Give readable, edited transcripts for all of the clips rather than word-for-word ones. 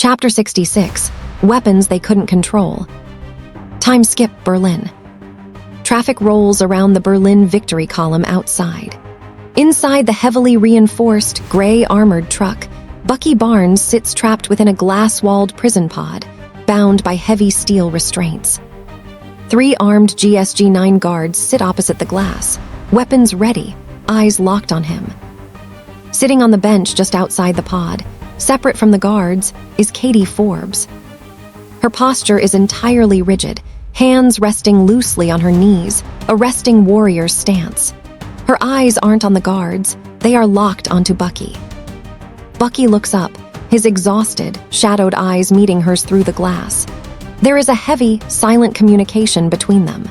Chapter 66, Weapons They Couldn't Control. Time skip Berlin. Traffic rolls around the Berlin Victory Column outside. Inside the heavily reinforced, gray armored truck, Bucky Barnes sits trapped within a glass-walled prison pod, bound by heavy steel restraints. 3 armed GSG-9 guards sit opposite the glass, weapons ready, eyes locked on him. Sitting on the bench just outside the pod, separate from the guards, is Katie Forbes. Her posture is entirely rigid, hands resting loosely on her knees, a resting warrior's stance. Her eyes aren't on the guards, they are locked onto Bucky. Bucky looks up, his exhausted, shadowed eyes meeting hers through the glass. There is a heavy, silent communication between them.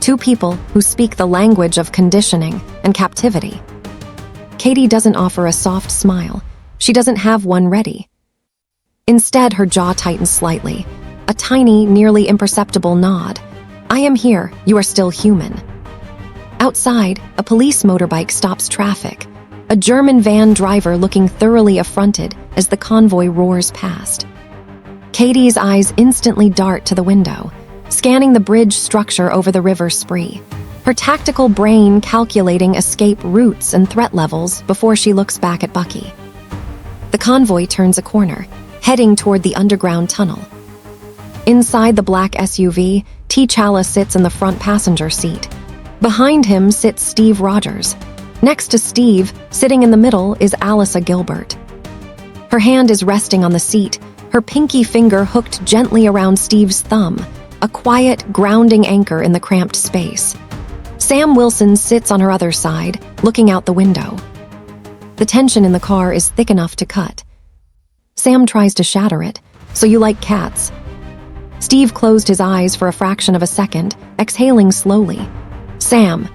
2 people who speak the language of conditioning and captivity. Katie doesn't offer a soft smile. She doesn't have one ready. Instead, her jaw tightens slightly, a tiny, nearly imperceptible nod. I am here, you are still human. Outside, a police motorbike stops traffic, a German van driver looking thoroughly affronted as the convoy roars past. Katie's eyes instantly dart to the window, scanning the bridge structure over the River Spree, her tactical brain calculating escape routes and threat levels before she looks back at Bucky. The convoy turns a corner, heading toward the underground tunnel. Inside the black SUV, T'Challa sits in the front passenger seat. Behind him sits Steve Rogers. Next to Steve, sitting in the middle, is Alisa Gilbert. Her hand is resting on the seat, her pinky finger hooked gently around Steve's thumb, a quiet, grounding anchor in the cramped space. Sam Wilson sits on her other side, looking out the window. The tension in the car is thick enough to cut. Sam tries to shatter it. So you like cats? Steve closed his eyes for a fraction of a second, exhaling slowly. Sam.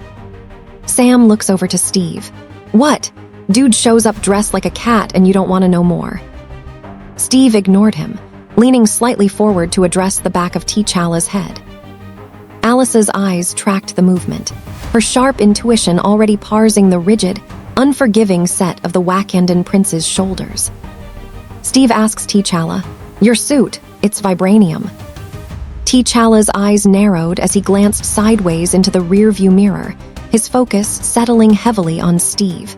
Sam looks over to Steve. What? Dude shows up dressed like a cat and you don't want to know more. Steve ignored him, leaning slightly forward to address the back of T'Challa's head. Alice's eyes tracked the movement, her sharp intuition already parsing the rigid, unforgiving set of the Wakandan prince's shoulders. Steve asks T'Challa, "Your suit, it's vibranium." T'Challa's eyes narrowed as he glanced sideways into the rearview mirror, his focus settling heavily on Steve.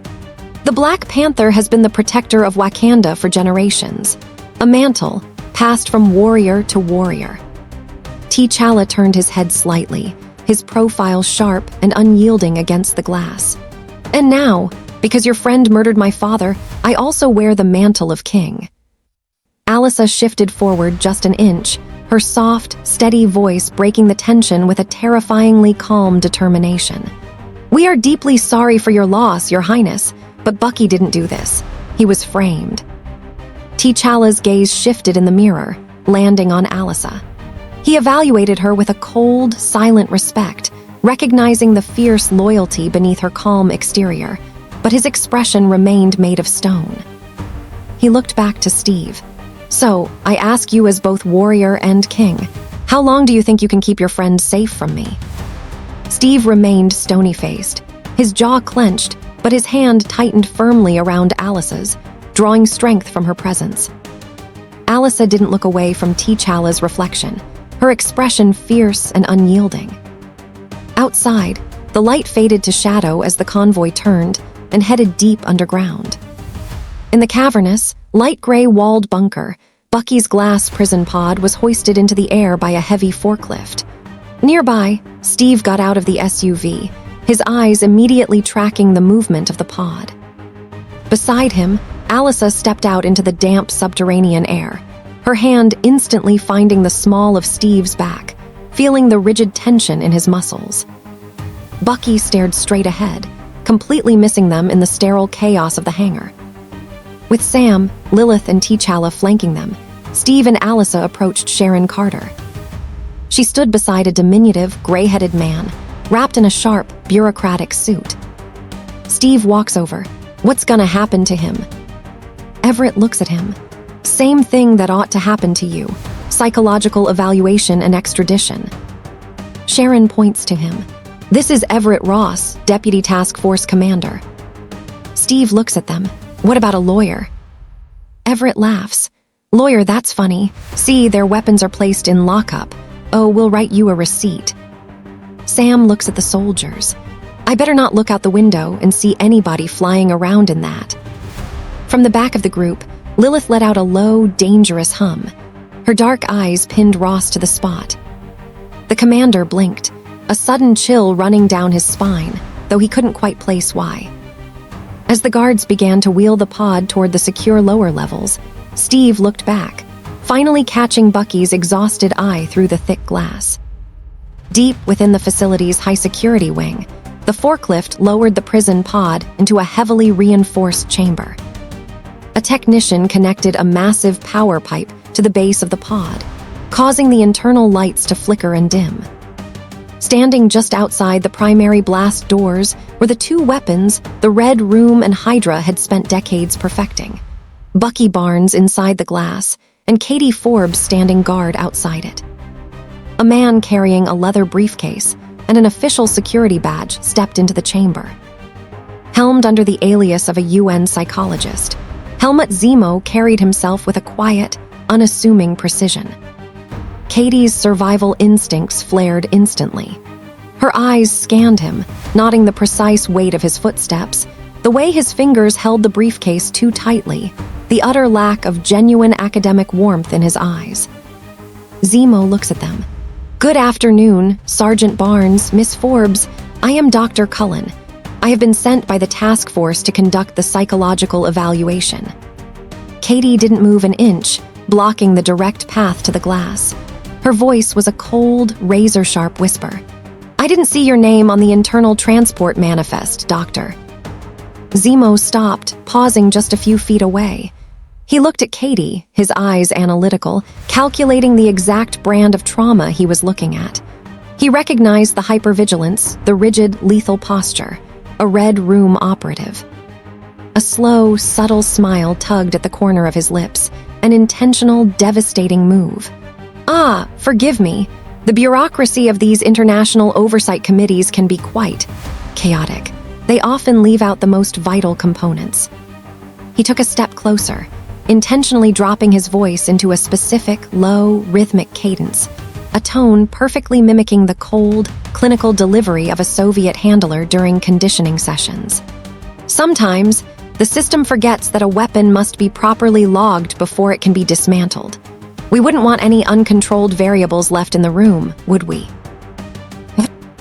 The Black Panther has been the protector of Wakanda for generations, a mantle passed from warrior to warrior. T'Challa turned his head slightly, his profile sharp and unyielding against the glass. And now, because your friend murdered my father, I also wear the mantle of king. Alisa shifted forward just an inch, her soft, steady voice breaking the tension with a terrifyingly calm determination. We are deeply sorry for your loss, Your Highness, but Bucky didn't do this. He was framed. T'Challa's gaze shifted in the mirror, landing on Alisa. He evaluated her with a cold, silent respect, recognizing the fierce loyalty beneath her calm exterior, but his expression remained made of stone. He looked back to Steve. So, I ask you as both warrior and king, how long do you think you can keep your friend safe from me? Steve remained stony-faced, his jaw clenched, but his hand tightened firmly around Alisa's, drawing strength from her presence. Alisa didn't look away from T'Challa's reflection, her expression fierce and unyielding. Outside, the light faded to shadow as the convoy turned and headed deep underground. In the cavernous, light gray walled bunker, Bucky's glass prison pod was hoisted into the air by a heavy forklift. Nearby, Steve got out of the SUV, his eyes immediately tracking the movement of the pod. Beside him, Alisa stepped out into the damp subterranean air, her hand instantly finding the small of Steve's back, feeling the rigid tension in his muscles. Bucky stared straight ahead, completely missing them in the sterile chaos of the hangar. With Sam, Lilith, and T'Challa flanking them, Steve and Alisa approached Sharon Carter. She stood beside a diminutive, gray-headed man, wrapped in a sharp, bureaucratic suit. Steve walks over. What's gonna happen to him? Everett looks at him. Same thing that ought to happen to you. Psychological evaluation and extradition. Sharon points to him. This is Everett Ross, Deputy Task Force Commander. Steve looks at them. What about a lawyer? Everett laughs. "Lawyer, that's funny. See, their weapons are placed in lockup. Oh, we'll write you a receipt." Sam looks at the soldiers. "I better not look out the window and see anybody flying around in that." From the back of the group, Lilith let out a low, dangerous hum. Her dark eyes pinned Ross to the spot. The commander blinked, a sudden chill running down his spine, though he couldn't quite place why. As the guards began to wheel the pod toward the secure lower levels, Steve looked back, finally catching Bucky's exhausted eye through the thick glass. Deep within the facility's high-security wing, the forklift lowered the prison pod into a heavily reinforced chamber. A technician connected a massive power pipe to the base of the pod, causing the internal lights to flicker and dim. Standing just outside the primary blast doors were the two weapons the Red Room and Hydra had spent decades perfecting: Bucky Barnes inside the glass and Katie Forbes standing guard outside it. A man carrying a leather briefcase and an official security badge stepped into the chamber. Helmed under the alias of a UN psychologist, Helmut Zemo carried himself with a quiet, unassuming precision. Katie's survival instincts flared instantly. Her eyes scanned him, noting the precise weight of his footsteps, the way his fingers held the briefcase too tightly, the utter lack of genuine academic warmth in his eyes. Zemo looks at them. "Good afternoon, Sergeant Barnes, Miss Forbes. I am Dr. Cullen. I have been sent by the task force to conduct the psychological evaluation." Katie didn't move an inch, blocking the direct path to the glass. Her voice was a cold, razor-sharp whisper. "I didn't see your name on the internal transport manifest, Doctor." Zemo stopped, pausing just a few feet away. He looked at Katie, his eyes analytical, calculating the exact brand of trauma he was looking at. He recognized the hypervigilance, the rigid, lethal posture, a Red Room operative. A slow, subtle smile tugged at the corner of his lips, an intentional, devastating move. "Ah, forgive me. The bureaucracy of these international oversight committees can be quite chaotic. They often leave out the most vital components." He took a step closer, intentionally dropping his voice into a specific, low, rhythmic cadence, a tone perfectly mimicking the cold, clinical delivery of a Soviet handler during conditioning sessions. "Sometimes, the system forgets that a weapon must be properly logged before it can be dismantled. We wouldn't want any uncontrolled variables left in the room, would we?"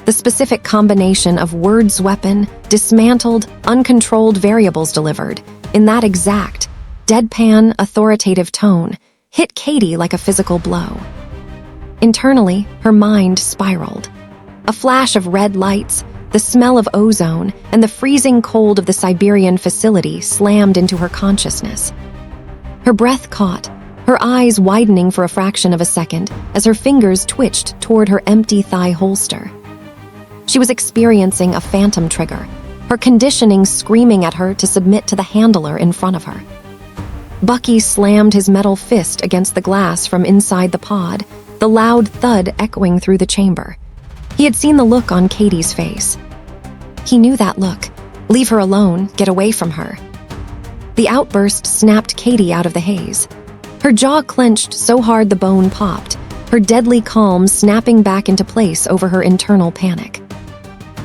The specific combination of words weapon, dismantled, uncontrolled variables delivered, in that exact, deadpan, authoritative tone, hit Katie like a physical blow. Internally, her mind spiraled. A flash of red lights, the smell of ozone, and the freezing cold of the Siberian facility slammed into her consciousness. Her breath caught, her eyes widening for a fraction of a second as her fingers twitched toward her empty thigh holster. She was experiencing a phantom trigger, her conditioning screaming at her to submit to the handler in front of her. Bucky slammed his metal fist against the glass from inside the pod, the loud thud echoing through the chamber. He had seen the look on Katie's face. He knew that look. Leave her alone, get away from her. The outburst snapped Katie out of the haze. Her jaw clenched so hard the bone popped, her deadly calm snapping back into place over her internal panic.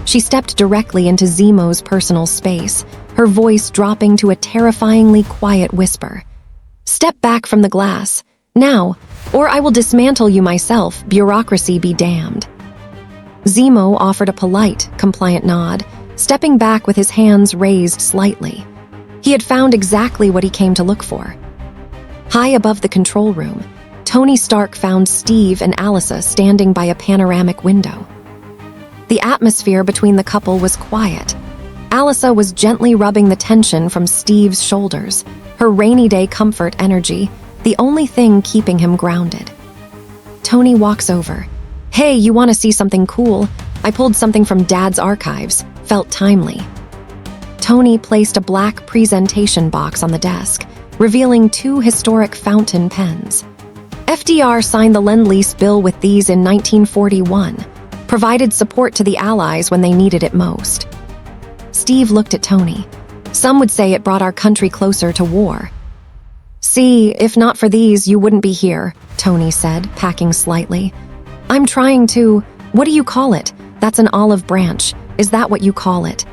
She stepped directly into Zemo's personal space, her voice dropping to a terrifyingly quiet whisper. "Step back from the glass, now, or I will dismantle you myself, bureaucracy be damned." Zemo offered a polite, compliant nod, stepping back with his hands raised slightly. He had found exactly what he came to look for. High above the control room, Tony Stark found Steve and Alisa standing by a panoramic window. The atmosphere between the couple was quiet. Alisa was gently rubbing the tension from Steve's shoulders, her rainy day comfort energy, the only thing keeping him grounded. Tony walks over. "Hey, you want to see something cool? I pulled something from Dad's archives. Felt timely." Tony placed a black presentation box on the desk, revealing two historic fountain pens. FDR signed the Lend-Lease bill with these in 1941, provided support to the Allies when they needed it most. Steve looked at Tony. "Some would say it brought our country closer to war." See, if not for these, you wouldn't be here, Tony said, packing slightly. I'm trying to… What do you call it? That's an olive branch. Is that what you call it?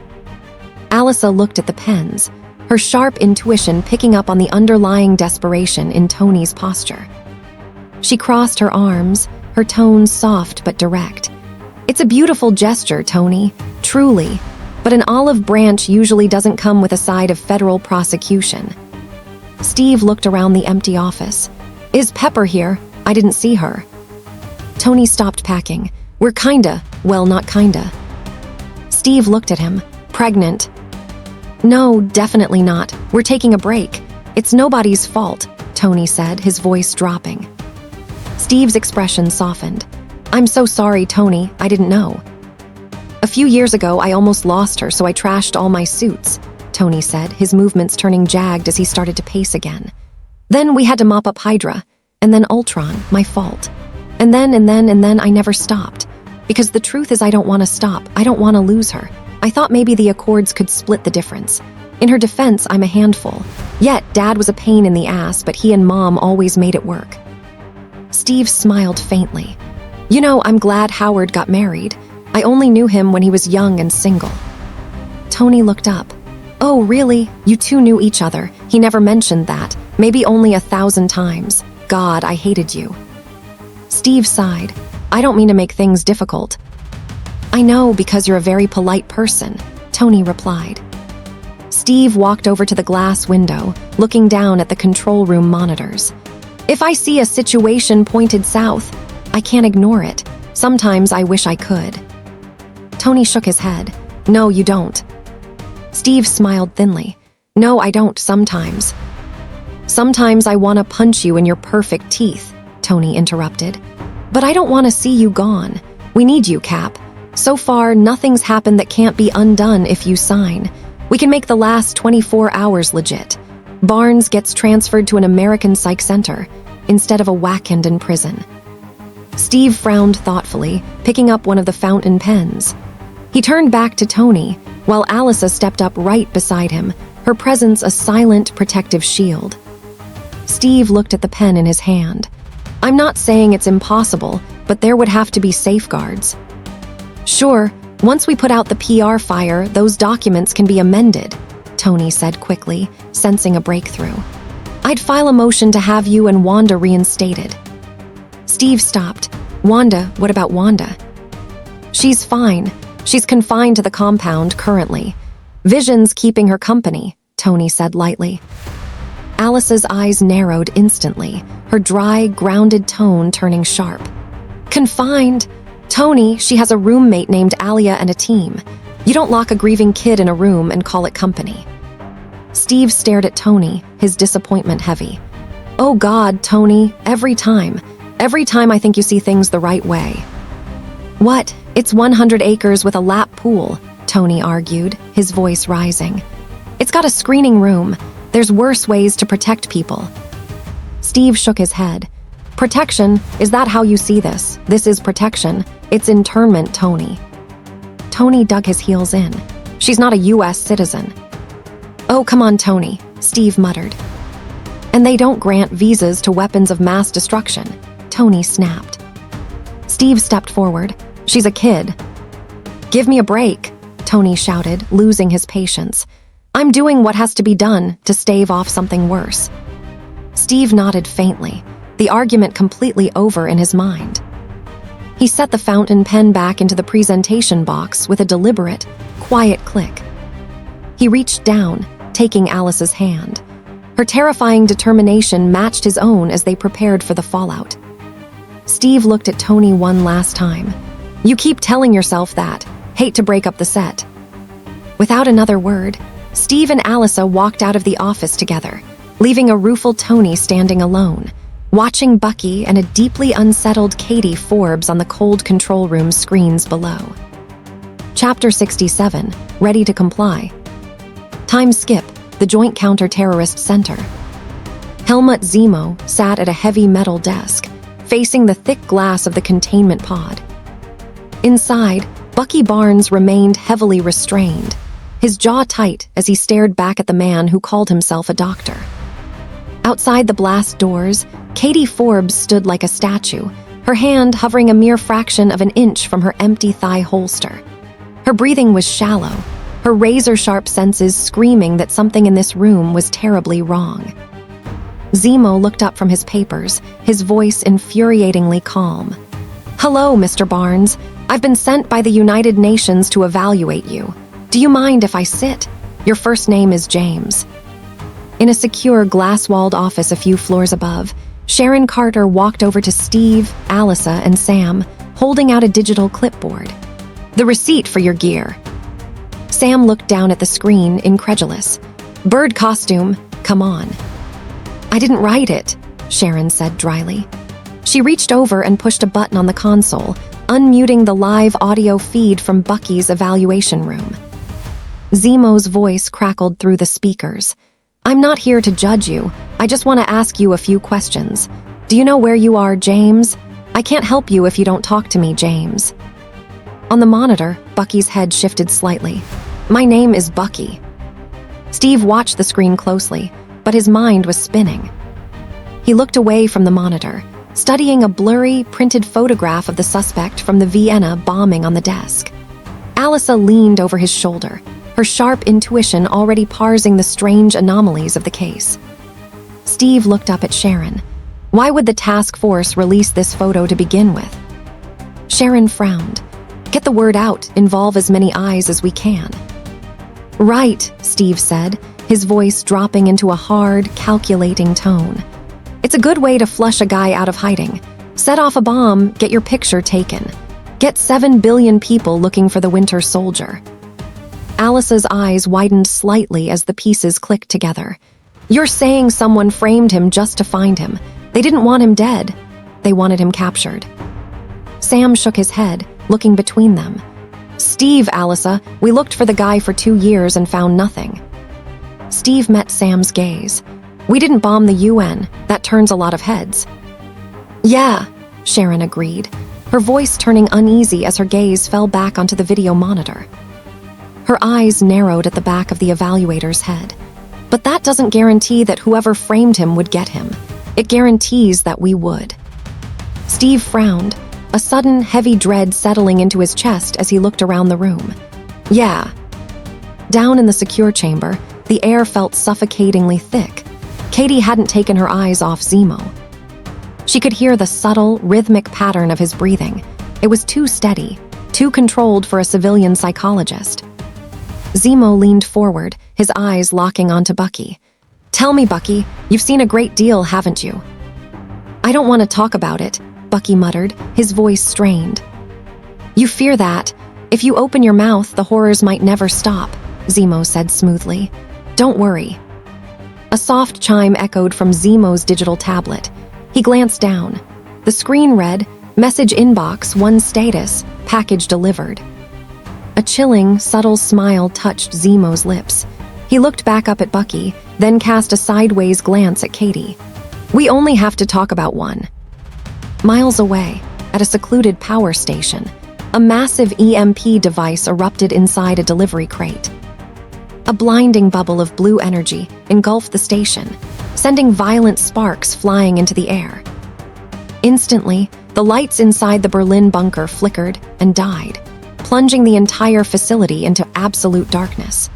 Alisa looked at the pens, her sharp intuition picking up on the underlying desperation in Tony's posture. She crossed her arms, her tone soft but direct. It's a beautiful gesture, Tony, truly, but an olive branch usually doesn't come with a side of federal prosecution. Steve looked around the empty office. Is Pepper here? I didn't see her. Tony stopped packing. We're not kinda. Steve looked at him. Pregnant. No, definitely not. We're taking a break. It's nobody's fault, Tony said, his voice dropping. Steve's expression softened. I'm so sorry, Tony. I didn't know. A few years ago, I almost lost her, so I trashed all my suits, Tony said, his movements turning jagged as he started to pace again. Then we had to mop up Hydra, and then Ultron, my fault. And then I never stopped. Because the truth is I don't want to stop. I don't want to lose her. I thought maybe the Accords could split the difference. In her defense, I'm a handful. Yet, Dad was a pain in the ass, but he and Mom always made it work. Steve smiled faintly. You know, I'm glad Howard got married. I only knew him when he was young and single. Tony looked up. Oh, really? You two knew each other. He never mentioned that. Maybe only 1,000 times. God, I hated you. Steve sighed. I don't mean to make things difficult. I know, because you're a very polite person, Tony replied. Steve walked over to the glass window, looking down at the control room monitors. If I see a situation pointed south, I can't ignore it. Sometimes I wish I could. Tony shook his head. No, you don't. Steve smiled thinly. No, I don't sometimes. Sometimes I want to punch you in your perfect teeth, Tony interrupted. But I don't want to see you gone. We need you, Cap. So far, nothing's happened that can't be undone if you sign. We can make the last 24 hours legit. Barnes gets transferred to an American psych center instead of a Wackenden prison. Steve frowned thoughtfully, picking up one of the fountain pens. He turned back to Tony, while Alisa stepped up right beside him, her presence a silent, protective shield. Steve looked at the pen in his hand. I'm not saying it's impossible, but there would have to be safeguards. Sure, once we put out the PR fire, those documents can be amended, Tony said quickly, sensing a breakthrough. I'd file a motion to have you and Wanda reinstated. Steve stopped. Wanda, what about Wanda? She's fine. She's confined to the compound currently. Vision's keeping her company, Tony said lightly. Alice's eyes narrowed instantly, her dry, grounded tone turning sharp. Confined? Tony, she has a roommate named Alia and a team. You don't lock a grieving kid in a room and call it company. Steve stared at Tony, his disappointment heavy. Oh God, Tony, every time I think you see things the right way. What? It's 100 acres with a lap pool, Tony argued, his voice rising. It's got a screening room. There's worse ways to protect people. Steve shook his head. Protection? Is that how you see this? This is protection. It's internment, Tony. Tony dug his heels in. She's not a U.S. citizen. Oh, come on, Tony, Steve muttered. And they don't grant visas to weapons of mass destruction, Tony snapped. Steve stepped forward. She's a kid. Give me a break, Tony shouted, losing his patience. I'm doing what has to be done to stave off something worse. Steve nodded faintly, the argument completely over in his mind. He set the fountain pen back into the presentation box with a deliberate, quiet click. He reached down, taking Alice's hand. Her terrifying determination matched his own as they prepared for the fallout. Steve looked at Tony one last time. You keep telling yourself that. Hate to break up the set. Without another word, Steve and Alisa walked out of the office together, leaving a rueful Tony standing alone, watching Bucky and a deeply unsettled Katie Forbes on the cold control room screens below. Chapter 67, Ready to Comply. Time skip, the Joint Counter-Terrorist Center. Helmut Zemo sat at a heavy metal desk, facing the thick glass of the containment pod. Inside, Bucky Barnes remained heavily restrained, his jaw tight as he stared back at the man who called himself a doctor. Outside the blast doors, Katie Forbes stood like a statue, her hand hovering a mere fraction of an inch from her empty thigh holster. Her breathing was shallow, her razor-sharp senses screaming that something in this room was terribly wrong. Zemo looked up from his papers, his voice infuriatingly calm. "Hello, Mr. Barnes. I've been sent by the United Nations to evaluate you. Do you mind if I sit? Your first name is James." In a secure, glass-walled office a few floors above, Sharon Carter walked over to Steve, Alisa, and Sam, holding out a digital clipboard. "The receipt for your gear." Sam looked down at the screen, incredulous. "Bird costume, come on." "I didn't write it," Sharon said dryly. She reached over and pushed a button on the console, unmuting the live audio feed from Bucky's evaluation room. Zemo's voice crackled through the speakers. "I'm not here to judge you. I just want to ask you a few questions. Do you know where you are, James? I can't help you if you don't talk to me, James." On the monitor, Bucky's head shifted slightly. "My name is Bucky." Steve watched the screen closely, but his mind was spinning. He looked away from the monitor, studying a blurry, printed photograph of the suspect from the Vienna bombing on the desk. Alisa leaned over his shoulder, her sharp intuition already parsing the strange anomalies of the case. Steve looked up at Sharon. Why would the task force release this photo to begin with? Sharon frowned. "Get the word out, involve as many eyes as we can." "Right," Steve said, his voice dropping into a hard, calculating tone. "It's a good way to flush a guy out of hiding. Set off a bomb, get your picture taken. Get 7 billion people looking for the Winter Soldier." Alice's eyes widened slightly as the pieces clicked together. "You're saying someone framed him just to find him. They didn't want him dead. They wanted him captured." Sam shook his head, looking between them. "Steve, Alisa, we looked for the guy for 2 years and found nothing." Steve met Sam's gaze. "We didn't bomb the UN. That turns a lot of heads." "Yeah," Sharon agreed, her voice turning uneasy as her gaze fell back onto the video monitor. Her eyes narrowed at the back of the evaluator's head. "But that doesn't guarantee that whoever framed him would get him. It guarantees that we would." Steve frowned, a sudden heavy dread settling into his chest as he looked around the room. "Yeah." Down in the secure chamber, the air felt suffocatingly thick. Katie hadn't taken her eyes off Zemo. She could hear the subtle, rhythmic pattern of his breathing. It was too steady, too controlled for a civilian psychologist. Zemo leaned forward, his eyes locking onto Bucky. "Tell me, Bucky, you've seen a great deal, haven't you?" "I don't want to talk about it," Bucky muttered, his voice strained. "You fear that. If you open your mouth, the horrors might never stop," Zemo said smoothly. "Don't worry." A soft chime echoed from Zemo's digital tablet. He glanced down. The screen read, "Message inbox, 1 status, package delivered." A chilling, subtle smile touched Zemo's lips. He looked back up at Bucky, then cast a sideways glance at Katie. "We only have to talk about one." Miles away, at a secluded power station, a massive EMP device erupted inside a delivery crate. A blinding bubble of blue energy engulfed the station, sending violent sparks flying into the air. Instantly, the lights inside the Berlin bunker flickered and died, plunging the entire facility into absolute darkness.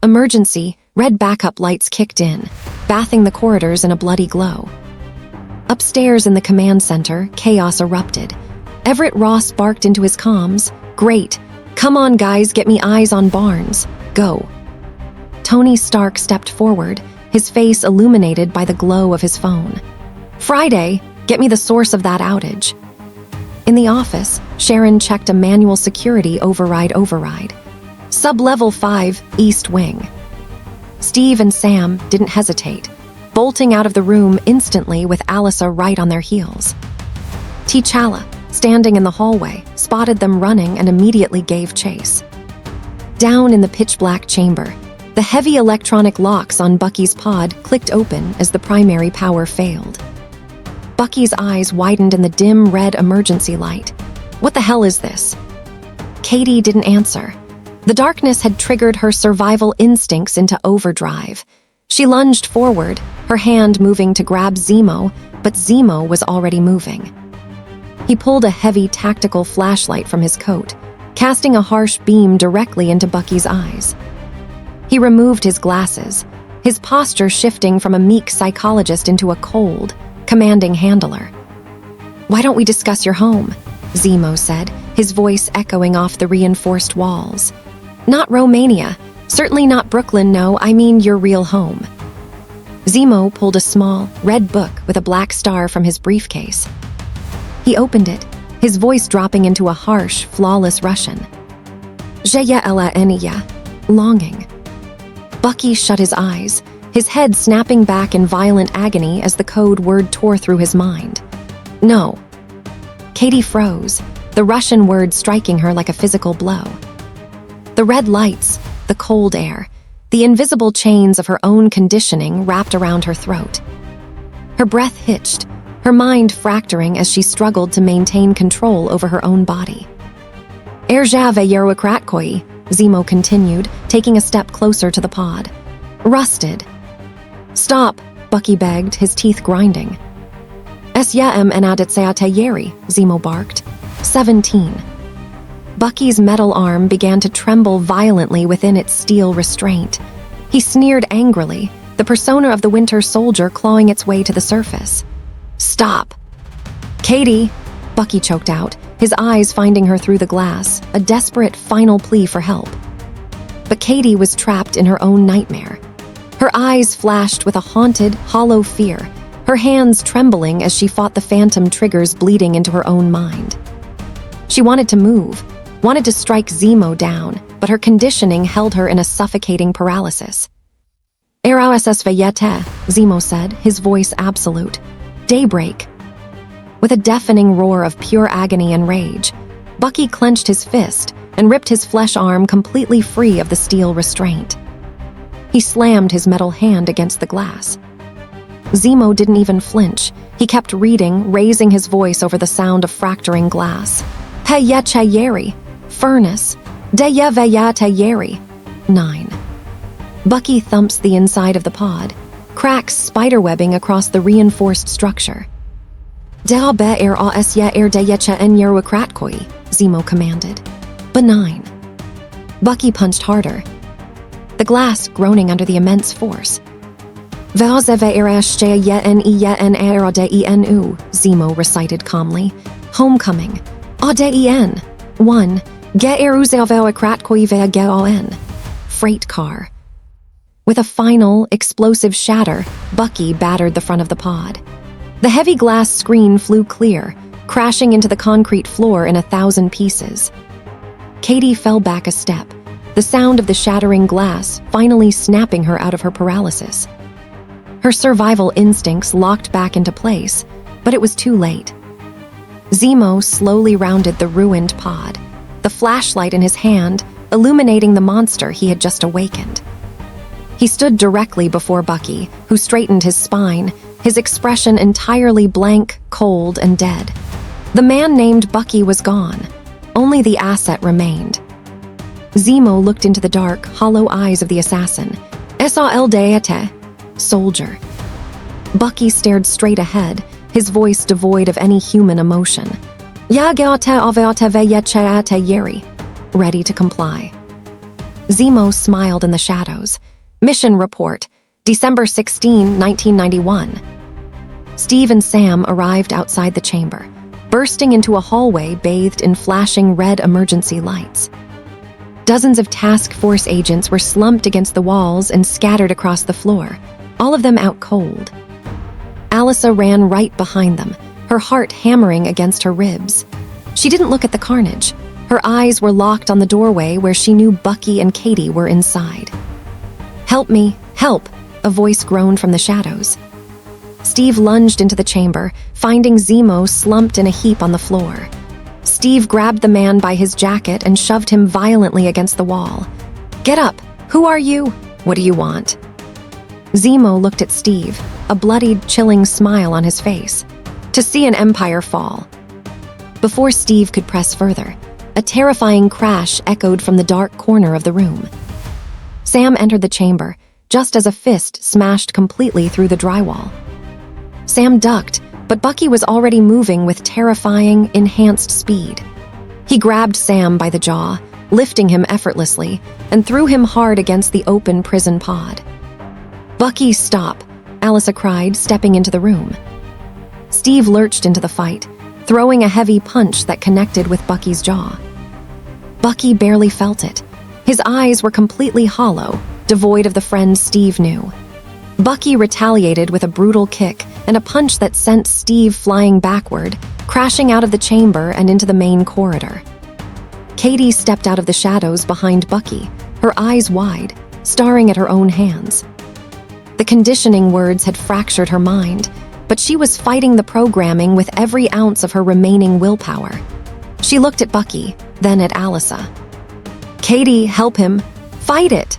Emergency, red backup lights kicked in, bathing the corridors in a bloody glow. Upstairs in the command center, chaos erupted. Everett Ross barked into his comms, "Great! Come on, guys, get me eyes on Barnes. Go." Tony Stark stepped forward, his face illuminated by the glow of his phone. "Friday, get me the source of that outage." In the office, Sharon checked a manual security override. Sub-level 5, East Wing. Steve and Sam didn't hesitate, bolting out of the room instantly with Alisa right on their heels. T'Challa, standing in the hallway, spotted them running and immediately gave chase. Down in the pitch-black chamber, the heavy electronic locks on Bucky's pod clicked open as the primary power failed. Bucky's eyes widened in the dim red emergency light. "What the hell is this?" Katie didn't answer. The darkness had triggered her survival instincts into overdrive. She lunged forward, her hand moving to grab Zemo, but Zemo was already moving. He pulled a heavy tactical flashlight from his coat, casting a harsh beam directly into Bucky's eyes. He removed his glasses, his posture shifting from a meek psychologist into a cold, commanding handler. "Why don't we discuss your home?" Zemo said, his voice echoing off the reinforced walls. "Not Romania. Certainly not Brooklyn, no, I mean your real home." Zemo pulled a small, red book with a black star from his briefcase. He opened it, his voice dropping into a harsh, flawless Russian. "Zheya ela eniya," longing. Bucky shut his eyes, his head snapping back in violent agony as the code word tore through his mind. "No." Katie froze, the Russian word striking her like a physical blow. The red lights, the cold air, the invisible chains of her own conditioning wrapped around her throat. Her breath hitched, her mind fracturing as she struggled to maintain control over her own body. "Erzhave Yerwakratkoy," Zemo continued, taking a step closer to the pod. "Rusted." "Stop," Bucky begged, his teeth grinding. "Syem enaditseate yeri," Zemo barked. 17. Bucky's metal arm began to tremble violently within its steel restraint. He sneered angrily, the persona of the Winter Soldier clawing its way to the surface. "Stop." "Katie," Bucky choked out, his eyes finding her through the glass, a desperate final plea for help. But Katie was trapped in her own nightmare. Her eyes flashed with a haunted, hollow fear, her hands trembling as she fought the phantom triggers bleeding into her own mind. She wanted to move, wanted to strike Zemo down, but her conditioning held her in a suffocating paralysis. "Erassvayete," Zemo said, his voice absolute. "Daybreak." With a deafening roar of pure agony and rage, Bucky clenched his fist and ripped his flesh arm completely free of the steel restraint. He slammed his metal hand against the glass. Zemo didn't even flinch. He kept reading, raising his voice over the sound of fracturing glass. "Heyechayeri, furnace, deyeveyatayeri." 9. Bucky thumps the inside of the pod, cracks spiderwebbing across the reinforced structure. "Deabe asya deyecha enyerukratkoi," Zemo commanded. "Benign." Bucky punched harder, the glass groaning under the immense force. Zemo recited calmly. "Homecoming. Aden. 1. Freight car." With a final, explosive shatter, Bucky battered the front of the pod. The heavy glass screen flew clear, crashing into the concrete floor in 1,000 pieces. Katie fell back a step, the sound of the shattering glass finally snapping her out of her paralysis. Her survival instincts locked back into place, but it was too late. Zemo slowly rounded the ruined pod, the flashlight in his hand illuminating the monster he had just awakened. He stood directly before Bucky, who straightened his spine, his expression entirely blank, cold, and dead. The man named Bucky was gone. Only the asset remained. Zemo looked into the dark, hollow eyes of the assassin. "Sal deate, soldier." Bucky stared straight ahead, his voice devoid of any human emotion. Ready to comply. Zemo smiled in the shadows. Mission report, December 16, 1991. Steve and Sam arrived outside the chamber, bursting into a hallway bathed in flashing red emergency lights. Dozens of task force agents were slumped against the walls and scattered across the floor, all of them out cold. Alisa ran right behind them, her heart hammering against her ribs. She didn't look at the carnage. Her eyes were locked on the doorway where she knew Bucky and Katie were inside. "Help me, help," a voice groaned from the shadows. Steve lunged into the chamber, finding Zemo slumped in a heap on the floor. Steve grabbed the man by his jacket and shoved him violently against the wall. "Get up! Who are you? What do you want?" Zemo looked at Steve, a bloodied, chilling smile on his face. "To see an empire fall." Before Steve could press further, a terrifying crash echoed from the dark corner of the room. Sam entered the chamber, just as a fist smashed completely through the drywall. Sam ducked, but Bucky was already moving with terrifying, enhanced speed. He grabbed Sam by the jaw, lifting him effortlessly, and threw him hard against the open prison pod. "Bucky, stop," Alisa cried, stepping into the room. Steve lurched into the fight, throwing a heavy punch that connected with Bucky's jaw. Bucky barely felt it. His eyes were completely hollow, devoid of the friend Steve knew. Bucky retaliated with a brutal kick and a punch that sent Steve flying backward, crashing out of the chamber and into the main corridor. Katie stepped out of the shadows behind Bucky, her eyes wide, staring at her own hands. The conditioning words had fractured her mind, but she was fighting the programming with every ounce of her remaining willpower. She looked at Bucky, then at Alisa. "Katie, help him! Fight it!"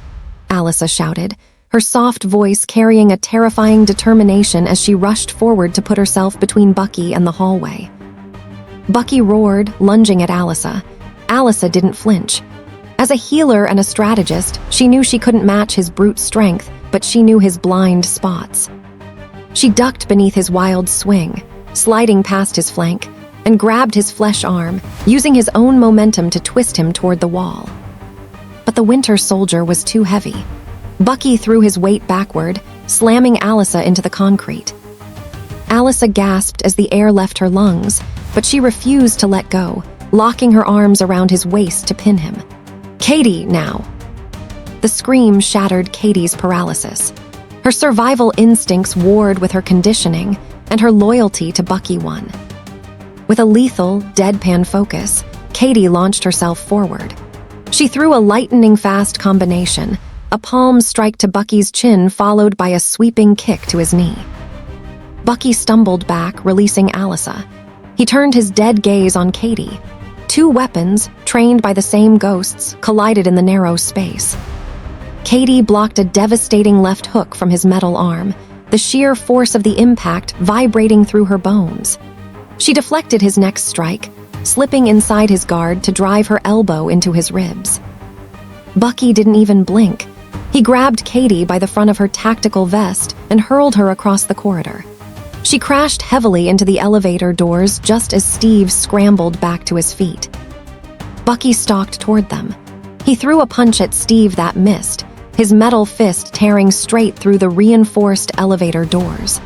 Alisa shouted, her soft voice carrying a terrifying determination as she rushed forward to put herself between Bucky and the hallway. Bucky roared, lunging at Alisa. Alisa didn't flinch. As a healer and a strategist, she knew she couldn't match his brute strength, but she knew his blind spots. She ducked beneath his wild swing, sliding past his flank, and grabbed his flesh arm, using his own momentum to twist him toward the wall. But the Winter Soldier was too heavy. Bucky threw his weight backward, slamming Alisa into the concrete. Alisa gasped as the air left her lungs, but she refused to let go, locking her arms around his waist to pin him. "Katie, now!" The scream shattered Katie's paralysis. Her survival instincts warred with her conditioning, and her loyalty to Bucky won. With a lethal, deadpan focus, Katie launched herself forward. She threw a lightning-fast combination, a palm strike to Bucky's chin followed by a sweeping kick to his knee. Bucky stumbled back, releasing Alisa. He turned his dead gaze on Katie. Two weapons, trained by the same ghosts, collided in the narrow space. Katie blocked a devastating left hook from his metal arm, the sheer force of the impact vibrating through her bones. She deflected his next strike, slipping inside his guard to drive her elbow into his ribs. Bucky didn't even blink. He grabbed Katie by the front of her tactical vest and hurled her across the corridor. She crashed heavily into the elevator doors just as Steve scrambled back to his feet. Bucky stalked toward them. He threw a punch at Steve that missed, his metal fist tearing straight through the reinforced elevator doors.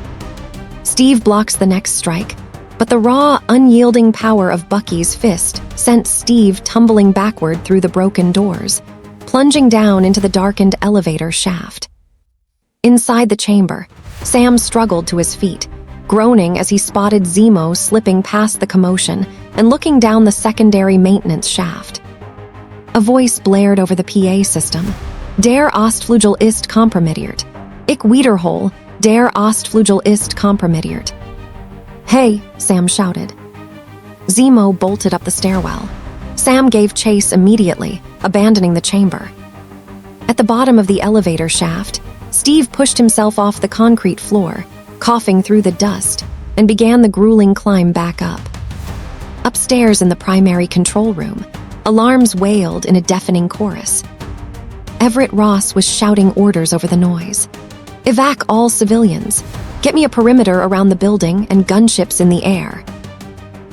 Steve blocks the next strike, but the raw, unyielding power of Bucky's fist sent Steve tumbling backward through the broken doors, plunging down into the darkened elevator shaft. Inside the chamber, Sam struggled to his feet, groaning as he spotted Zemo slipping past the commotion and looking down the secondary maintenance shaft. A voice blared over the PA system. "Der Ostflügel ist kompromittiert. Ich wiederhole, der Ostflügel ist kompromittiert." "Hey," Sam shouted. Zemo bolted up the stairwell. Sam gave chase immediately, abandoning the chamber. At the bottom of the elevator shaft, Steve pushed himself off the concrete floor, coughing through the dust, and began the grueling climb back up. Upstairs in the primary control room, alarms wailed in a deafening chorus. Everett Ross was shouting orders over the noise. "Evac all civilians. Get me a perimeter around the building and gunships in the air."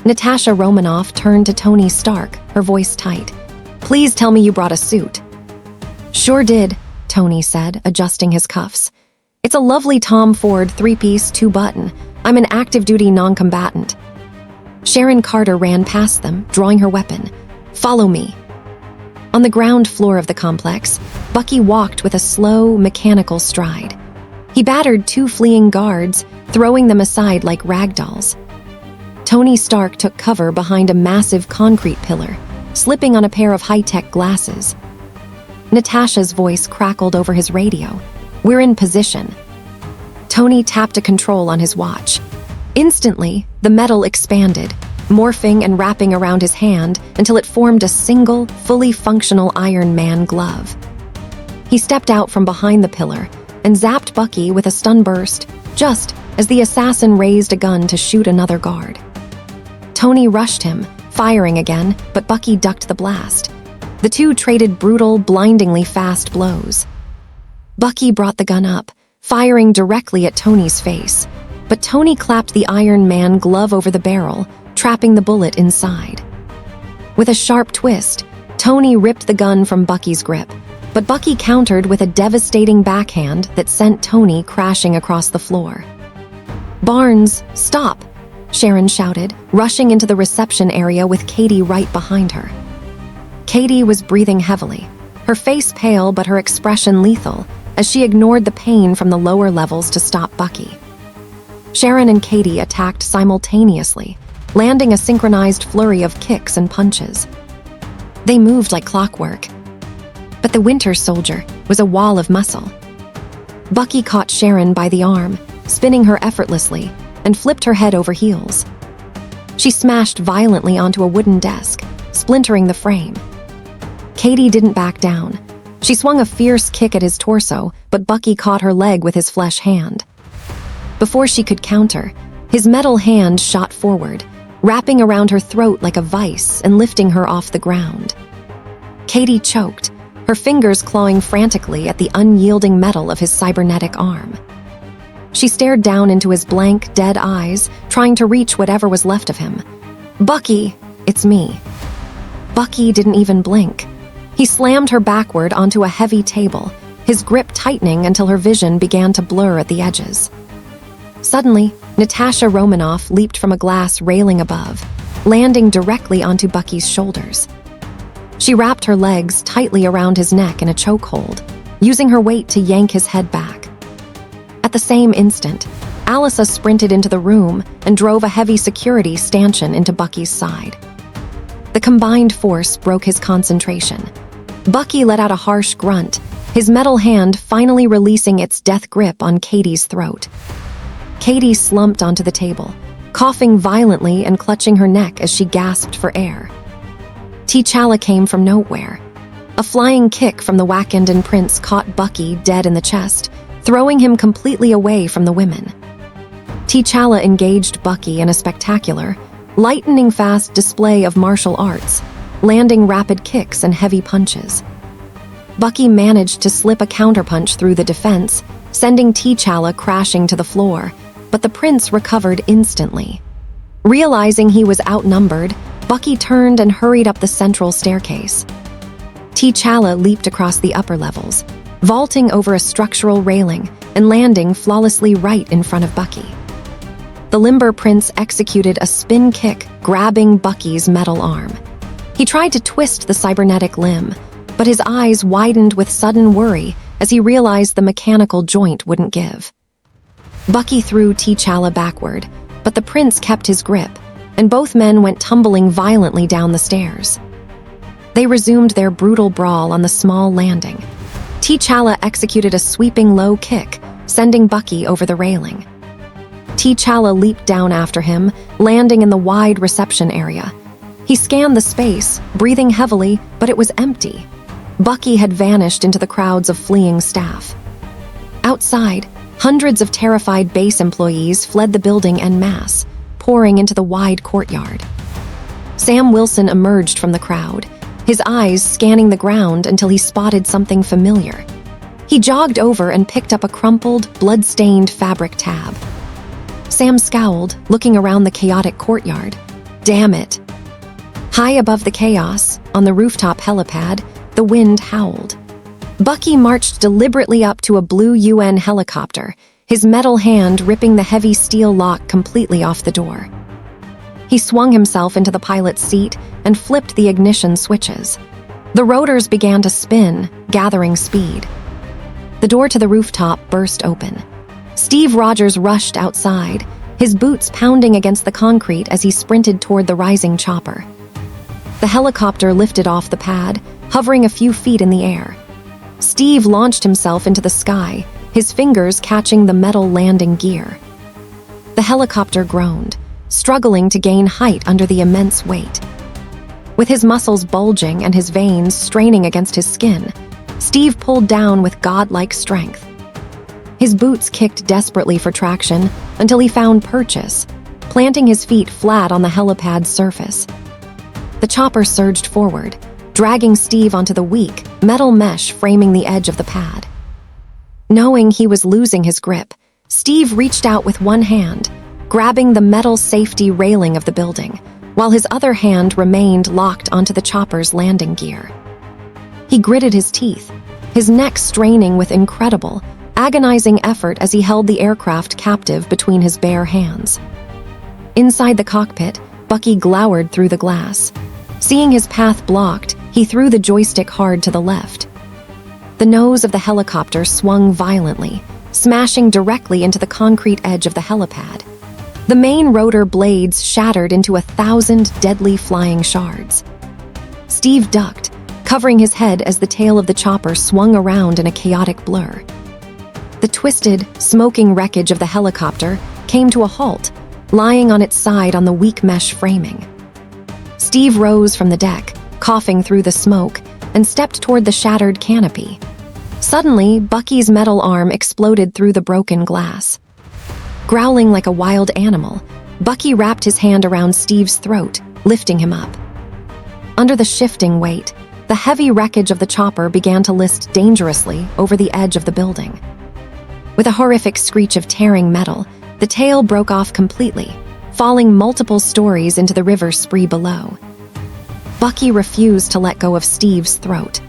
Natasha Romanoff turned to Tony Stark, her voice tight. "Please tell me you brought a suit." "Sure did," Tony said, adjusting his cuffs. "It's a lovely Tom Ford 3-piece, 2-button. I'm an active-duty non-combatant." Sharon Carter ran past them, drawing her weapon. "Follow me." On the ground floor of the complex, Bucky walked with a slow, mechanical stride. He battered 2 fleeing guards, throwing them aside like ragdolls. Tony Stark took cover behind a massive concrete pillar, slipping on a pair of high-tech glasses. Natasha's voice crackled over his radio. "We're in position." Tony tapped a control on his watch. Instantly, the metal expanded, morphing and wrapping around his hand until it formed a single, fully functional Iron Man glove. He stepped out from behind the pillar and zapped Bucky with a stun burst, just as the assassin raised a gun to shoot another guard. Tony rushed him, firing again, but Bucky ducked the blast. The two traded brutal, blindingly fast blows. Bucky brought the gun up, firing directly at Tony's face, but Tony clapped the Iron Man glove over the barrel, trapping the bullet inside. With a sharp twist, Tony ripped the gun from Bucky's grip, but Bucky countered with a devastating backhand that sent Tony crashing across the floor. "Barnes, stop!" Sharon shouted, rushing into the reception area with Katie right behind her. Katie was breathing heavily, her face pale but her expression lethal, as she ignored the pain from the lower levels to stop Bucky. Sharon and Katie attacked simultaneously, landing a synchronized flurry of kicks and punches. They moved like clockwork, but the Winter Soldier was a wall of muscle. Bucky caught Sharon by the arm, spinning her effortlessly, and flipped her head over heels. She smashed violently onto a wooden desk, splintering the frame. Katie didn't back down. She swung a fierce kick at his torso, but Bucky caught her leg with his flesh hand. Before she could counter, his metal hand shot forward, wrapping around her throat like a vice and lifting her off the ground. Katie choked, her fingers clawing frantically at the unyielding metal of his cybernetic arm. She stared down into his blank, dead eyes, trying to reach whatever was left of him. "Bucky, it's me." Bucky didn't even blink. He slammed her backward onto a heavy table, his grip tightening until her vision began to blur at the edges. Suddenly, Natasha Romanoff leaped from a glass railing above, landing directly onto Bucky's shoulders. She wrapped her legs tightly around his neck in a chokehold, using her weight to yank his head back. At the same instant, Alisa sprinted into the room and drove a heavy security stanchion into Bucky's side. The combined force broke his concentration. Bucky let out a harsh grunt, his metal hand finally releasing its death grip on Katie's throat. Katie slumped onto the table, coughing violently and clutching her neck as she gasped for air. T'Challa came from nowhere. A flying kick from the Wakandan prince caught Bucky dead in the chest, throwing him completely away from the women. T'Challa engaged Bucky in a spectacular, lightning-fast display of martial arts, landing rapid kicks and heavy punches. Bucky managed to slip a counterpunch through the defense, sending T'Challa crashing to the floor, but the prince recovered instantly. Realizing he was outnumbered, Bucky turned and hurried up the central staircase. T'Challa leaped across the upper levels, vaulting over a structural railing and landing flawlessly right in front of Bucky. The limber prince executed a spin kick, grabbing Bucky's metal arm. He tried to twist the cybernetic limb, but his eyes widened with sudden worry as he realized the mechanical joint wouldn't give. Bucky threw T'Challa backward, but the prince kept his grip, and both men went tumbling violently down the stairs. They resumed their brutal brawl on the small landing. T'Challa executed a sweeping low kick, sending Bucky over the railing. T'Challa leaped down after him, landing in the wide reception area. He scanned the space, breathing heavily, but it was empty. Bucky had vanished into the crowds of fleeing staff. Outside, hundreds of terrified base employees fled the building en masse, pouring into the wide courtyard. Sam Wilson emerged from the crowd, his eyes scanning the ground until he spotted something familiar. He jogged over and picked up a crumpled, blood-stained fabric tab. Sam scowled, looking around the chaotic courtyard. Damn it. High above the chaos, on the rooftop helipad, the wind howled. Bucky marched deliberately up to a blue UN helicopter, his metal hand ripping the heavy steel lock completely off the door. He swung himself into the pilot's seat and flipped the ignition switches. The rotors began to spin, gathering speed. The door to the rooftop burst open. Steve Rogers rushed outside, his boots pounding against the concrete as he sprinted toward the rising chopper. The helicopter lifted off the pad, hovering a few feet in the air. Steve launched himself into the sky, his fingers catching the metal landing gear. The helicopter groaned, struggling to gain height under the immense weight. With his muscles bulging and his veins straining against his skin, Steve pulled down with godlike strength. His boots kicked desperately for traction until he found purchase, planting his feet flat on the helipad's surface. The chopper surged forward, dragging Steve onto the weak, metal mesh framing the edge of the pad. Knowing he was losing his grip, Steve reached out with one hand, grabbing the metal safety railing of the building, while his other hand remained locked onto the chopper's landing gear. He gritted his teeth, his neck straining with incredible, agonizing effort as he held the aircraft captive between his bare hands. Inside the cockpit, Bucky glowered through the glass. Seeing his path blocked, he threw the joystick hard to the left. The nose of the helicopter swung violently, smashing directly into the concrete edge of the helipad. The main rotor blades shattered into 1,000 deadly flying shards. Steve ducked, covering his head as the tail of the chopper swung around in a chaotic blur. The twisted, smoking wreckage of the helicopter came to a halt, lying on its side on the weak mesh framing. Steve rose from the deck, coughing through the smoke, and stepped toward the shattered canopy. Suddenly, Bucky's metal arm exploded through the broken glass. Growling like a wild animal, Bucky wrapped his hand around Steve's throat, lifting him up. Under the shifting weight, the heavy wreckage of the chopper began to list dangerously over the edge of the building. With a horrific screech of tearing metal, the tail broke off completely, falling multiple stories into the river spree below. Bucky refused to let go of Steve's throat.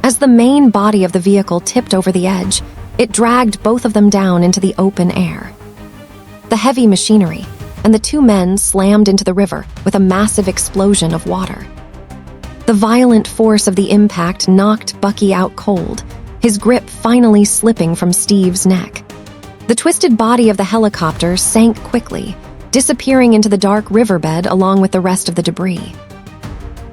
As the main body of the vehicle tipped over the edge, it dragged both of them down into the open air. The heavy machinery and the two men slammed into the river with a massive explosion of water. The violent force of the impact knocked Bucky out cold, his grip finally slipping from Steve's neck. The twisted body of the helicopter sank quickly, disappearing into the dark riverbed along with the rest of the debris.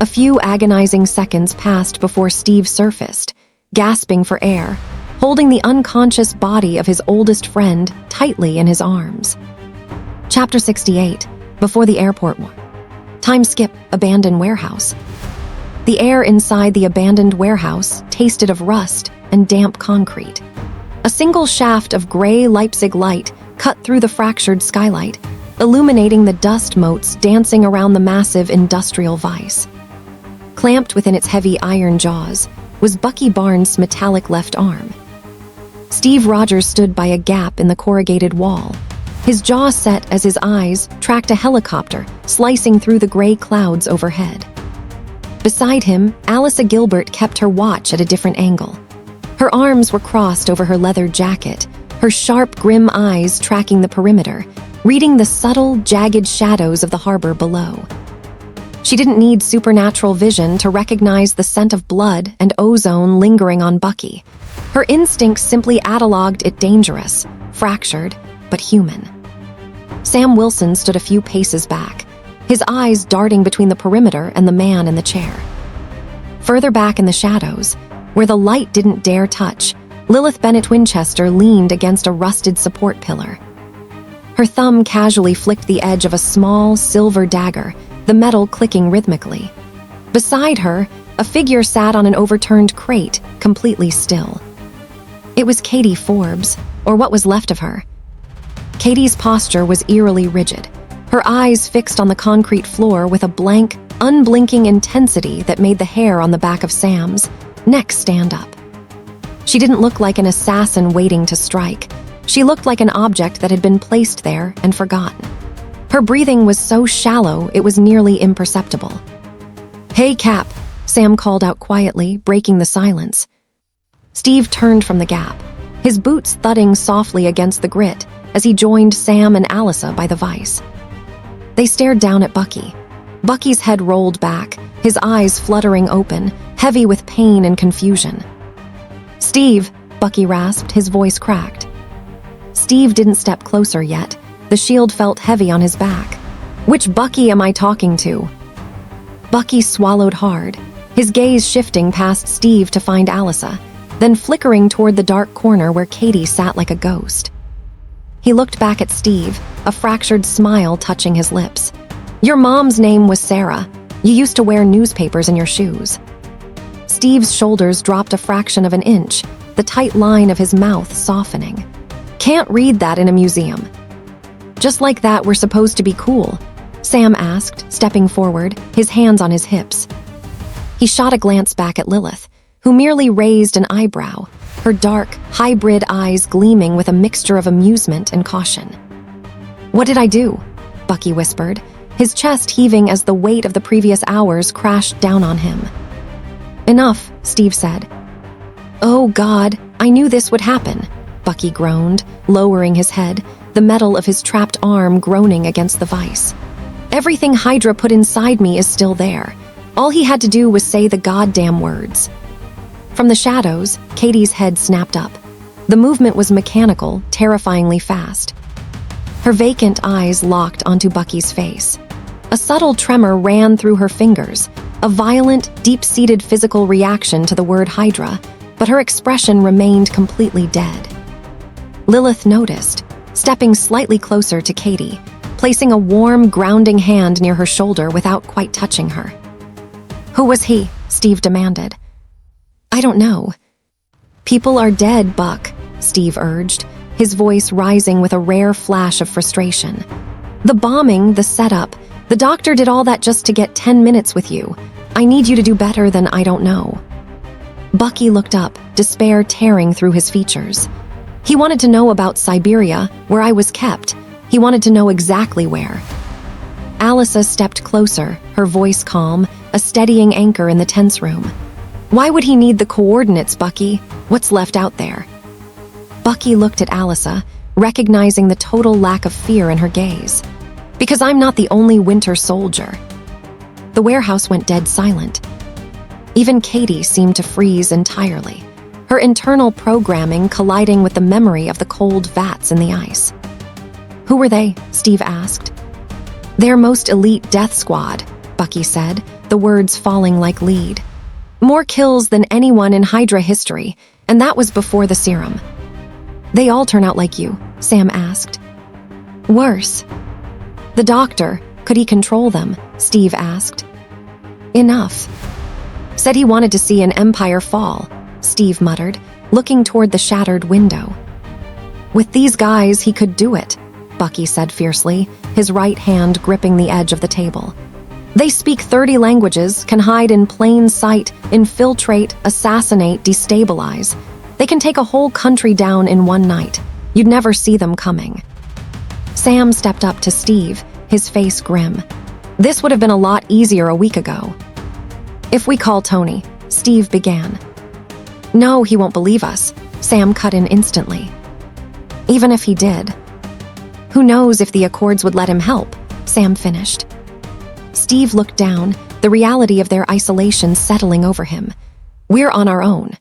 A few agonizing seconds passed before Steve surfaced, gasping for air, holding the unconscious body of his oldest friend tightly in his arms. Chapter 68, Before the Airport. Time skip, abandoned warehouse. The air inside the abandoned warehouse tasted of rust and damp concrete. A single shaft of gray Leipzig light cut through the fractured skylight, illuminating the dust motes dancing around the massive industrial vise. Clamped within its heavy iron jaws was Bucky Barnes' metallic left arm. Steve Rogers stood by a gap in the corrugated wall, his jaw set as his eyes tracked a helicopter slicing through the gray clouds overhead. Beside him, Alisa Gilbert kept her watch at a different angle. Her arms were crossed over her leather jacket, her sharp, grim eyes tracking the perimeter, reading the subtle, jagged shadows of the harbor below. She didn't need supernatural vision to recognize the scent of blood and ozone lingering on Bucky. Her instincts simply catalogued it dangerous, fractured, but human. Sam Wilson stood a few paces back, his eyes darting between the perimeter and the man in the chair. Further back in the shadows, where the light didn't dare touch, Lilith Bennett Winchester leaned against a rusted support pillar. Her thumb casually flicked the edge of a small, silver dagger, the metal clicking rhythmically. Beside her, a figure sat on an overturned crate, completely still. It was Katie Forbes, or what was left of her. Katie's posture was eerily rigid, her eyes fixed on the concrete floor with a blank, unblinking intensity that made the hair on the back of Sam's neck stand up. She didn't look like an assassin waiting to strike. She looked like an object that had been placed there and forgotten. Her breathing was so shallow it was nearly imperceptible. "Hey, Cap," Sam called out quietly, breaking the silence. Steve turned from the gap, his boots thudding softly against the grit as he joined Sam and Alisa by the vise. They stared down at Bucky. Bucky's head rolled back, his eyes fluttering open, heavy with pain and confusion. "Steve," Bucky rasped, his voice cracked. Steve didn't step closer yet. The shield felt heavy on his back. "Which Bucky am I talking to?" Bucky swallowed hard, his gaze shifting past Steve to find Alisa, then flickering toward the dark corner where Katie sat like a ghost. He looked back at Steve, a fractured smile touching his lips. "Your mom's name was Sarah. You used to wear newspapers in your shoes." Steve's shoulders dropped a fraction of an inch, the tight line of his mouth softening. "Can't read that in a museum." "Just like that, we're supposed to be cool?" Sam asked, stepping forward, his hands on his hips. He shot a glance back at Lilith, who merely raised an eyebrow, her dark, hybrid eyes gleaming with a mixture of amusement and caution. "What did I do?" Bucky whispered, his chest heaving as the weight of the previous hours crashed down on him. "Enough," Steve said. "Oh God, I knew this would happen," Bucky groaned, lowering his head, the metal of his trapped arm groaning against the vise. "Everything Hydra put inside me is still there. All he had to do was say the goddamn words." From the shadows, Katie's head snapped up. The movement was mechanical, terrifyingly fast. Her vacant eyes locked onto Bucky's face. A subtle tremor ran through her fingers, a violent, deep-seated physical reaction to the word Hydra, but her expression remained completely dead. Lilith noticed, stepping slightly closer to Katie, placing a warm, grounding hand near her shoulder without quite touching her. "Who was he?" Steve demanded. "I don't know." "People are dead, Buck," Steve urged, his voice rising with a rare flash of frustration. "The bombing, the setup, the doctor did all that just to get 10 minutes with you. I need you to do better than I don't know." Bucky looked up, despair tearing through his features. He wanted to know about Siberia, where I was kept. He wanted to know exactly where. Alisa stepped closer, her voice calm, a steadying anchor in the tense room. "Why would he need the coordinates, Bucky? What's left out there?" Bucky looked at Alisa, recognizing the total lack of fear in her gaze. "Because I'm not the only winter soldier." The warehouse went dead silent. Even Katie seemed to freeze entirely, her internal programming colliding with the memory of the cold vats in the ice. "Who were they?" Steve asked. "Their most elite death squad," Bucky said, the words falling like lead. "More kills than anyone in Hydra history, and that was before the serum." "They all turn out like you?" Sam asked. "Worse." "The doctor, could he control them?" Steve asked. "Enough." "Said he wanted to see an empire fall," Steve muttered, looking toward the shattered window. "With these guys, he could do it," Bucky said fiercely, his right hand gripping the edge of the table. "They speak 30 languages, can hide in plain sight, infiltrate, assassinate, destabilize. They can take a whole country down in one night. You'd never see them coming." Sam stepped up to Steve, his face grim. "This would have been a lot easier a week ago." "If we call Tony," Steve began. "No, he won't believe us," Sam cut in instantly. "Even if he did." "Who knows if the Accords would let him help," Sam finished. Steve looked down, the reality of their isolation settling over him. "We're on our own."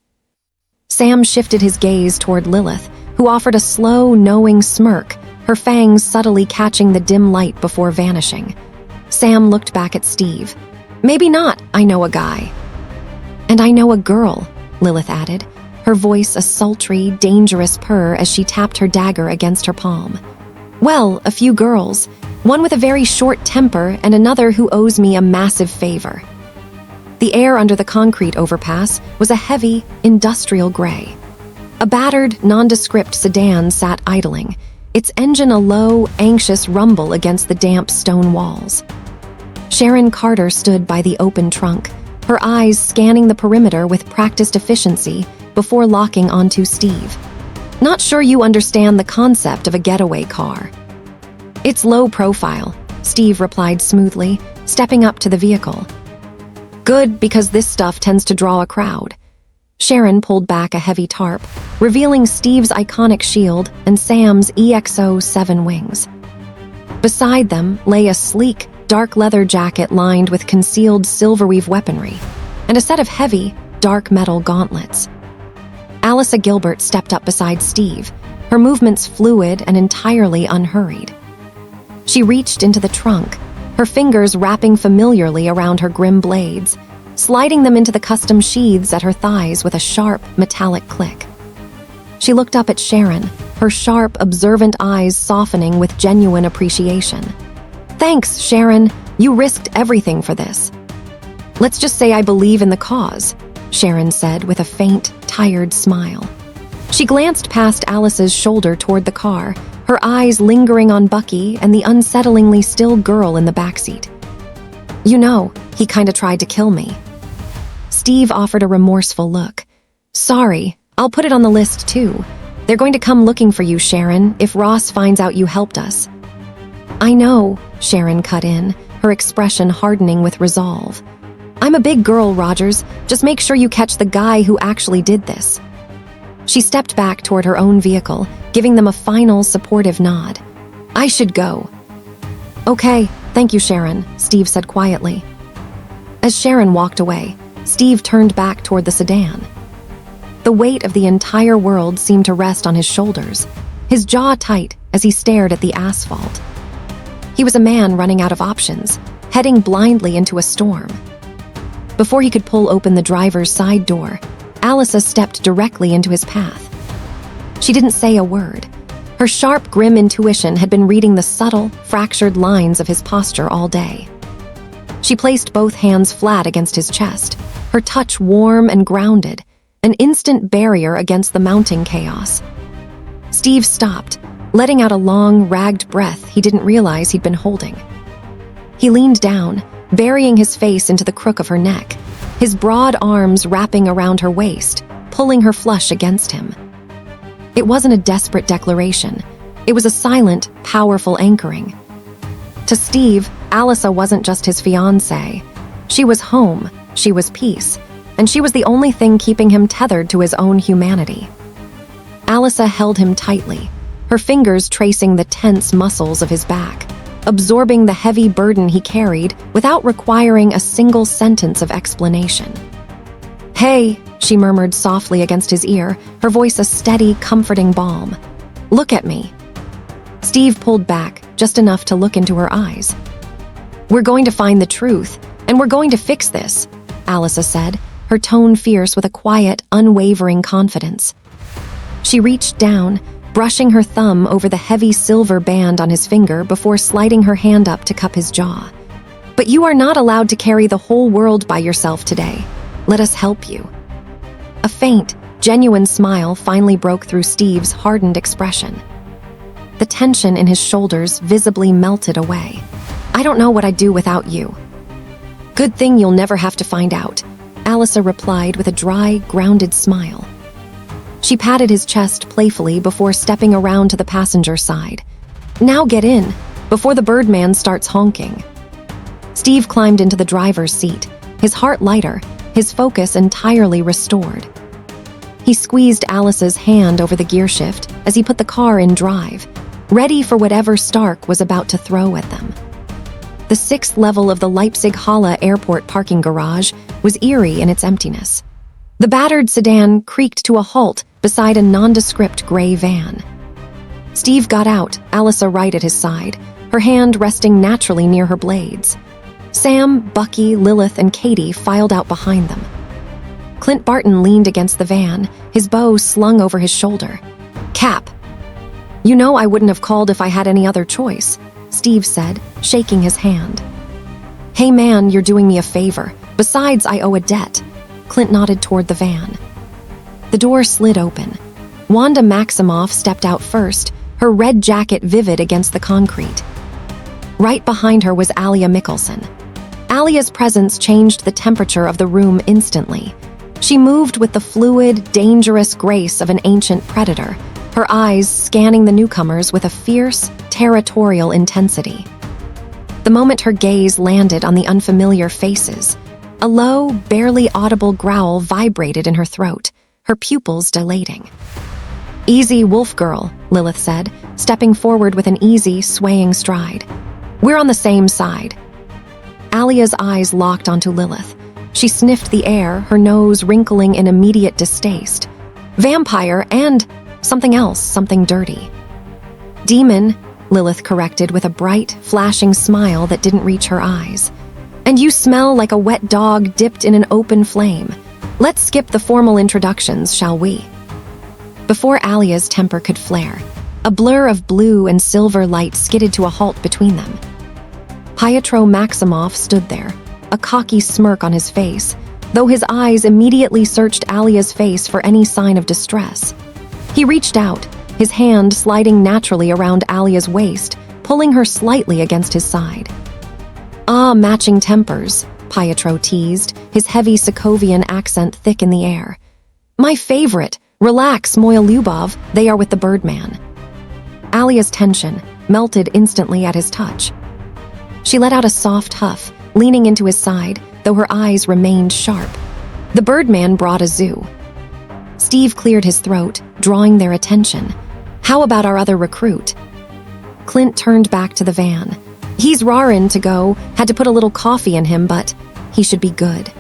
Sam shifted his gaze toward Lilith, who offered a slow, knowing smirk, her fangs subtly catching the dim light before vanishing. Sam looked back at Steve. "Maybe not, I know a guy." "And I know a girl," Lilith added, her voice a sultry, dangerous purr as she tapped her dagger against her palm. "Well, a few girls. One with a very short temper and another who owes me a massive favor." The air under the concrete overpass was a heavy, industrial gray. A battered, nondescript sedan sat idling, its engine a low, anxious rumble against the damp stone walls. Sharon Carter stood by the open trunk, her eyes scanning the perimeter with practiced efficiency before locking onto Steve. "Not sure you understand the concept of a getaway car." "It's low profile," Steve replied smoothly, stepping up to the vehicle. "Good, because this stuff tends to draw a crowd." Sharon pulled back a heavy tarp, revealing Steve's iconic shield and Sam's EXO-7 wings. Beside them lay a sleek, dark leather jacket lined with concealed silverweave weaponry, and a set of heavy, dark metal gauntlets. Alisa Gilbert stepped up beside Steve, her movements fluid and entirely unhurried. She reached into the trunk, her fingers wrapping familiarly around her Grimm blades, sliding them into the custom sheaths at her thighs with a sharp, metallic click. She looked up at Sharon, her sharp, observant eyes softening with genuine appreciation. "Thanks, Sharon. You risked everything for this." "Let's just say I believe in the cause," Sharon said with a faint, tired smile. She glanced past Alice's shoulder toward the car, her eyes lingering on Bucky and the unsettlingly still girl in the backseat. "You know, he kinda tried to kill me." Steve offered a remorseful look. "Sorry, I'll put it on the list too. They're going to come looking for you, Sharon, if Ross finds out you helped us." "I know," Sharon cut in, her expression hardening with resolve. "I'm a big girl, Rogers. Just make sure you catch the guy who actually did this." She stepped back toward her own vehicle, giving them a final supportive nod. "I should go." "Okay, thank you, Sharon," Steve said quietly. As Sharon walked away, Steve turned back toward the sedan. The weight of the entire world seemed to rest on his shoulders, his jaw tight as he stared at the asphalt. He was a man running out of options, heading blindly into a storm. Before he could pull open the driver's side door, Alisa stepped directly into his path. She didn't say a word. Her sharp, grim intuition had been reading the subtle, fractured lines of his posture all day. She placed both hands flat against his chest, her touch warm and grounded, an instant barrier against the mounting chaos. Steve stopped, letting out a long, ragged breath he didn't realize he'd been holding. He leaned down, burying his face into the crook of her neck, his broad arms wrapping around her waist, pulling her flush against him. It wasn't a desperate declaration. It was a silent, powerful anchoring. To Steve, Alisa wasn't just his fiancée. She was home, she was peace, and she was the only thing keeping him tethered to his own humanity. Alisa held him tightly, her fingers tracing the tense muscles of his back, absorbing the heavy burden he carried without requiring a single sentence of explanation. "Hey," she murmured softly against his ear, her voice a steady, comforting balm. "Look at me." Steve pulled back, just enough to look into her eyes. "We're going to find the truth, and we're going to fix this," Alisa said, her tone fierce with a quiet, unwavering confidence. She reached down, brushing her thumb over the heavy silver band on his finger before sliding her hand up to cup his jaw. "But you are not allowed to carry the whole world by yourself today. Let us help you." A faint, genuine smile finally broke through Steve's hardened expression. The tension in his shoulders visibly melted away. "I don't know what I'd do without you." "Good thing you'll never have to find out," Alisa replied with a dry, grounded smile. She patted his chest playfully before stepping around to the passenger side. "Now get in, before the Birdman starts honking." Steve climbed into the driver's seat, his heart lighter, his focus entirely restored. He squeezed Alice's hand over the gearshift as he put the car in drive, ready for whatever Stark was about to throw at them. The 6th level of the Leipzig Halle airport parking garage was eerie in its emptiness. The battered sedan creaked to a halt beside a nondescript gray van. Steve got out, Alisa right at his side, her hand resting naturally near her blades. Sam, Bucky, Lilith, and Katie filed out behind them. Clint Barton leaned against the van, his bow slung over his shoulder. "Cap." "You know I wouldn't have called if I had any other choice," Steve said, shaking his hand. "Hey man, you're doing me a favor. Besides, I owe a debt." Clint nodded toward the van. The door slid open. Wanda Maximoff stepped out first, her red jacket vivid against the concrete. Right behind her was Alia Mickelson. Alia's presence changed the temperature of the room instantly. She moved with the fluid, dangerous grace of an ancient predator, her eyes scanning the newcomers with a fierce, territorial intensity. The moment her gaze landed on the unfamiliar faces, a low, barely audible growl vibrated in her throat, her pupils dilating. "Easy, wolf girl," Lilith said, stepping forward with an easy, swaying stride. "We're on the same side." Alia's eyes locked onto Lilith. She sniffed the air, her nose wrinkling in immediate distaste. "Vampire and something else, something dirty." "Demon," Lilith corrected with a bright, flashing smile that didn't reach her eyes. "And you smell like a wet dog dipped in an open flame. Let's skip the formal introductions, shall we?" Before Alia's temper could flare, a blur of blue and silver light skidded to a halt between them. Pietro Maximoff stood there, a cocky smirk on his face, though his eyes immediately searched Alia's face for any sign of distress. He reached out, his hand sliding naturally around Alia's waist, pulling her slightly against his side. "Ah, matching tempers," Pietro teased, his heavy Sokovian accent thick in the air. "My favorite, Relax, Moya Lyubov, they are with the Birdman. Alia's tension melted instantly at his touch. She let out a soft huff, leaning into his side, though her eyes remained sharp. The Birdman brought a zoo. Steve cleared his throat, drawing their attention. How about our other recruit? Clint turned back to the van. He's rarin' to go, had to put a little coffee in him, but he should be good.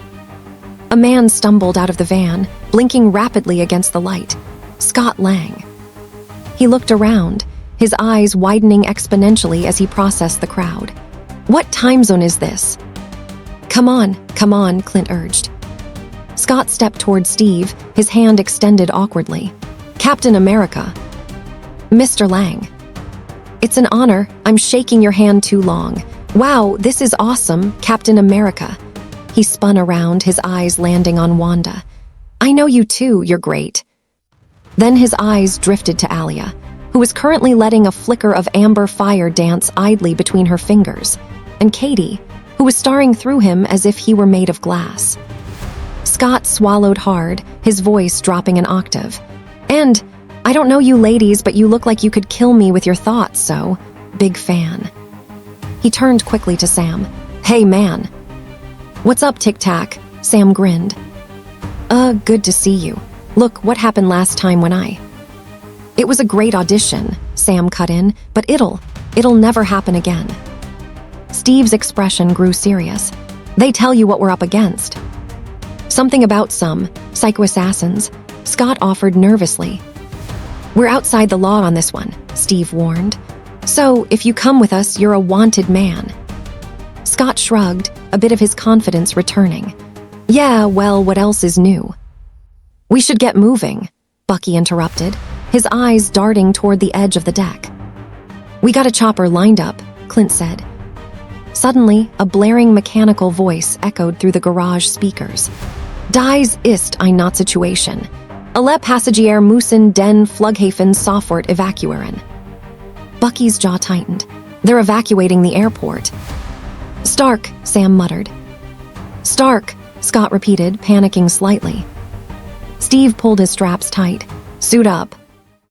A man stumbled out of the van, blinking rapidly against the light. Scott Lang. He looked around, his eyes widening exponentially as he processed the crowd. What time zone is this? Come on, Clint urged. Scott stepped toward Steve, his hand extended awkwardly. Captain America. Mr. Lang. It's an honor. I'm shaking your hand too long. Wow, this is awesome, Captain America. He spun around, his eyes landing on Wanda. I know you too, you're great. Then his eyes drifted to Alia, who was currently letting a flicker of amber fire dance idly between her fingers, and Katie, who was staring through him as if he were made of glass. Scott swallowed hard, his voice dropping an octave. And I don't know you ladies, but you look like you could kill me with your thoughts, so big fan. He turned quickly to Sam. Hey, man. What's up, Tic Tac? Sam grinned. Good to see you. Look, what happened last time when It was a great audition, Sam cut in, but it'll never happen again. Steve's expression grew serious. They tell you what we're up against. Something about some psycho-assassins, Scott offered nervously. We're outside the law on this one, Steve warned. So, if you come with us, you're a wanted man. Scott shrugged, a bit of his confidence returning. Yeah, well, what else is new? We should get moving, Bucky interrupted, his eyes darting toward the edge of the deck. We got a chopper lined up, Clint said. Suddenly, a blaring mechanical voice echoed through the garage speakers. Dies ist ein Notsituation. Alle Passagier müssen den Flughafen sofort evacuieren. Bucky's jaw tightened. They're evacuating the airport. Stark, Sam muttered. Stark, Scott repeated, panicking slightly. Steve pulled his straps tight. Suit up.